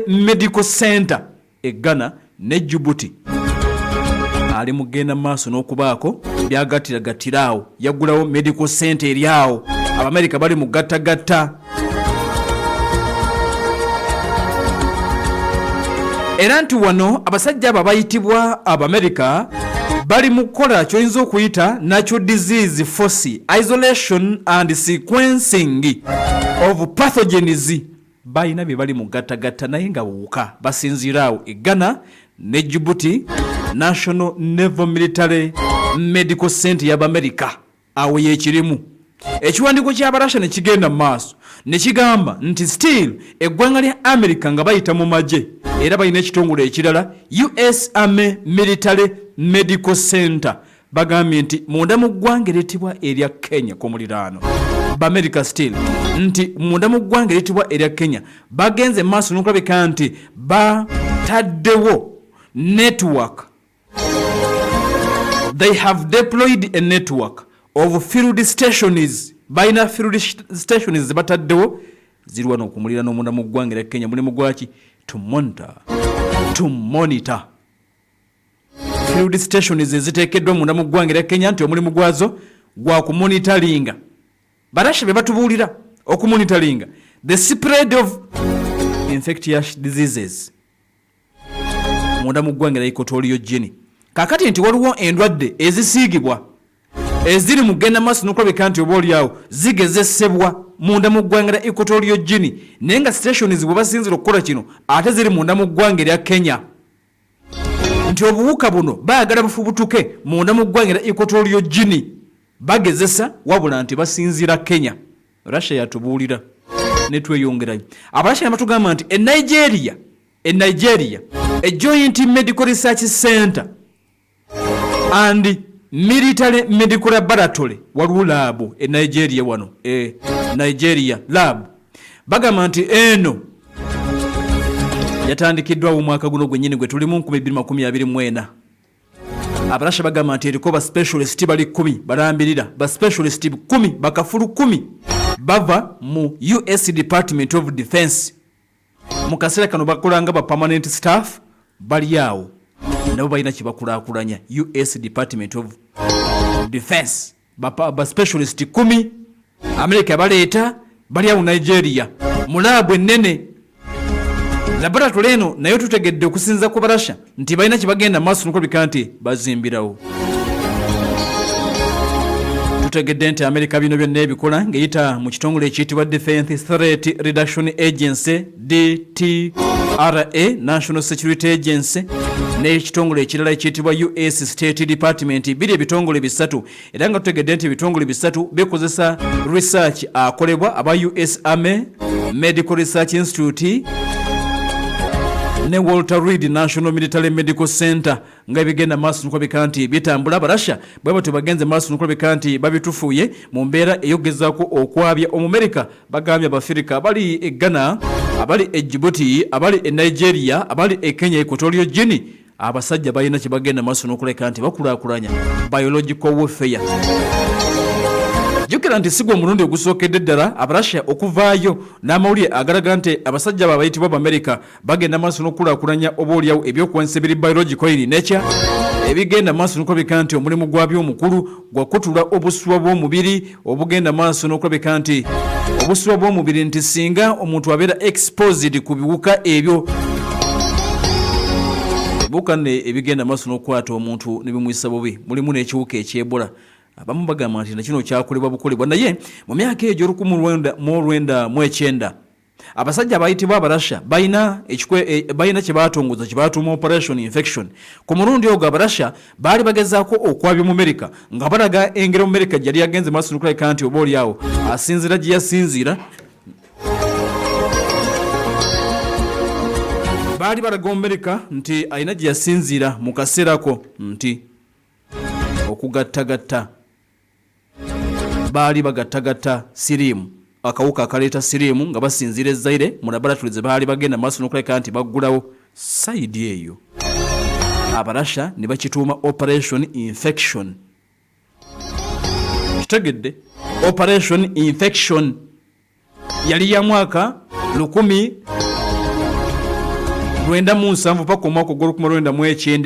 Medical Center e Ghana ne Djibouti ali mugenda maaso n'okubaako byagattirawo yaggulawo medical center eryawo Abamerika bali mu gattagatta era nti wano abasajja abo bayitibwa Abamerika bali mu kukola ky'oyinza okuyita natural disease force isolation and sequencing of pathogens bayina bye bali mu gattagatta naye nga buwuka basinziraawo e Ghana ne Djibouti National Naval Military Medical Center y'Abamerika awo yekirimu ekiwandiiko ky'Abarasha ne kigenda mu maaso ne kigamba nti still eggwanga lya America nga bayita mu magye era balina ekitongole ekirala US Army Military Medical Center bagambye nti munda mu ggwanga ereetibwa erya Kenya ku muliraano America still nti munda mu ggwanga ereetibwa erya Kenya bagenze maaso n'okulabika nti bataddewo network. They have deployed a network of field stations. Baina field stations bataddewo ziri wano okumulira n'omunda mu ggwanga erya Kenya mulimu gwaki to monitor field stations eziteekeddwa munda mu ggwanga erya Kenya nti omulimu gwazo gwa kumonitoringa Barasha be batubuulira okumonitoringa the spread of infectious diseases munda mu ggwanga erya Equatorial Guinea kakati nti waliwo endwadde ezisiigibwa eziri mu genda maaso n'okulabika nti oba olyawo zigezesebwa munda mu ggwanga erya Equatorial Guinea naye nga stations bwe basinzira okukola kino ate ziri munda mu ggwanga erya Kenya nti obuwuka buno baagala bufubutuke munda mu ggwanga erya Equatorial Guinea bagezesa wabula nti basinzira Kenya. Russia yatubuulira ne tweyongerayo Abarasha batugamba nti Nigeria a Joint Medical Research Center and Military Medical Laboratory waliwo lab e Nigeria wano Nigeria lab bagamba nti eno yatandikiddwa mu mwaka guno gwennyini gwe tulimu 2024 Abarasha bagamba nti eriko ba specialist bali 10 balambirira ba specialist 10 bakafulu 10 bava mu US Department of Defense mu kaseera kano bakolanga ba permanent staff bali awo nabo balina kibakulaakulanya US Department of Defense ba specialist 10 America baleeta bali awo Nigeria mulabu ennene laboratory eno nayo tutegedde okusinza ku Barasha nti balina kibagenda maaso n'okulabika nti bazimbirawo tutegedde nti America bino byonna ebikola ng'eyita mu kitongole ekiyitibwa Defense Threat Reduction Agency DTRA National Security Agency n'ekitongole ekirala ekiyitibwa US State Department biri ebitongole bisatu era nga tutegedde nti ebitongole bisatu bikozesa research akolebwa aba US Army Medical Research Institute ne Walter Reed National Military Medical Center nga ebigenda maaso n'okulabika nti bitambula Barasha bwe batyo bagenze maaso n'okulabika nti babitufuye mu mbeera eyogezaako okwabya Omumerika bagambye Abafirika abali e Ghana abali e Djibouti abali e Nigeria abali e Kenya Equatorial Guinea abasajja balina kye bagenda maaso n'okulabika nti bakulaakulanya biological warfare jukira nti sigwa omulundi ogusookedde ddala Abarasha okuvaayo n'amawulire agalaga nti abasajja babayitibwa Abamerika bagenda maaso n'okulaakulanya oba olyawo ebyokwensa ebiri biological in nature ebigenda maaso n'okulabika nti omulimu gwabyo omukulu gwa kutula obuswa bw'omubiri obugenda maaso n'okulabika nti obuswa bw'omubiri nti singa omuntu abeera exposed ku biwuka ebyo ebiwuka ebigenda maaso n'okukwata omuntu ne bimuyisa bubi mulimu n'ekiwuka eky'Ebola abamu bagamba nti nakino kyakolebwa bukolebwa naye mu myaka egyo 1990 abasajja abayitibwa Abarasha balina kye baatongoza kye baatuuma operation infection ku mulundi ogwo Abarasha baali bagezaako okwabya mu America nga balaga engero mu America gyali yagenze maaso n'okulabika nti oba olyawo asinzira gye yasinzira baali balaga mu America nti alina gye yasinzira mu kaseerako nti okugattagatta baali bagattagatta siriimu akawuka akaleeta siriimu nga basinzira ezaire mu laboratory ze baali bagenda maaso n'okulabika nti baggulawo sayidi eyo Abarasha ne bakituuma operation infection kitegedde operation infection yali ya mwaka 97 paka omwaka gw'Olwenda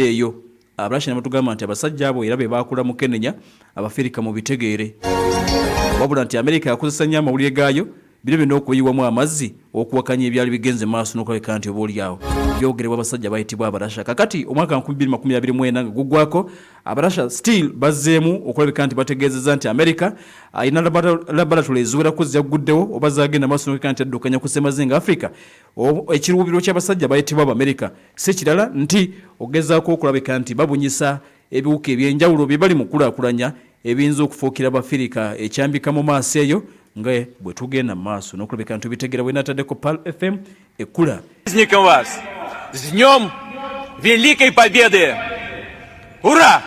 eyo Abarasha ne batugamba nti abasajja abo era be baakula mu Kenya Abafirika mu bitegeere wabula nti Amerika yakozesa nnyo amawulire gaayo biro byonna okuyiwamu amazzi okuwakanya ebyali bigenze maaso n'okulabika nti obaolyawo byogerebwa abasajja bayitibwa Abarasha. Kakati omwaka 2024 nga guggwako Abarasha still bazzeemu okulabika nti bategeezezza nti Amerika ayina laboratory eziwerako zagguddewo oba zagenda maaso n'okulabika nti addukanya ku ssemazinga Africa. Ekiruubiro ky'abasajja bayitibwa Abamerika si kirala nti ogezaako okulabika nti babunyisa ebiwuka ebyenjawulo bye bali mu kulaakulanya ebiyinza okufuukira Abafirika ekyambika mu maaso eyo nga bwe tugenda mu maaso n'okulabika nti tubitegeera bwe nataddeko PAL FM ekkula. С Днем Великой Победы! Ура!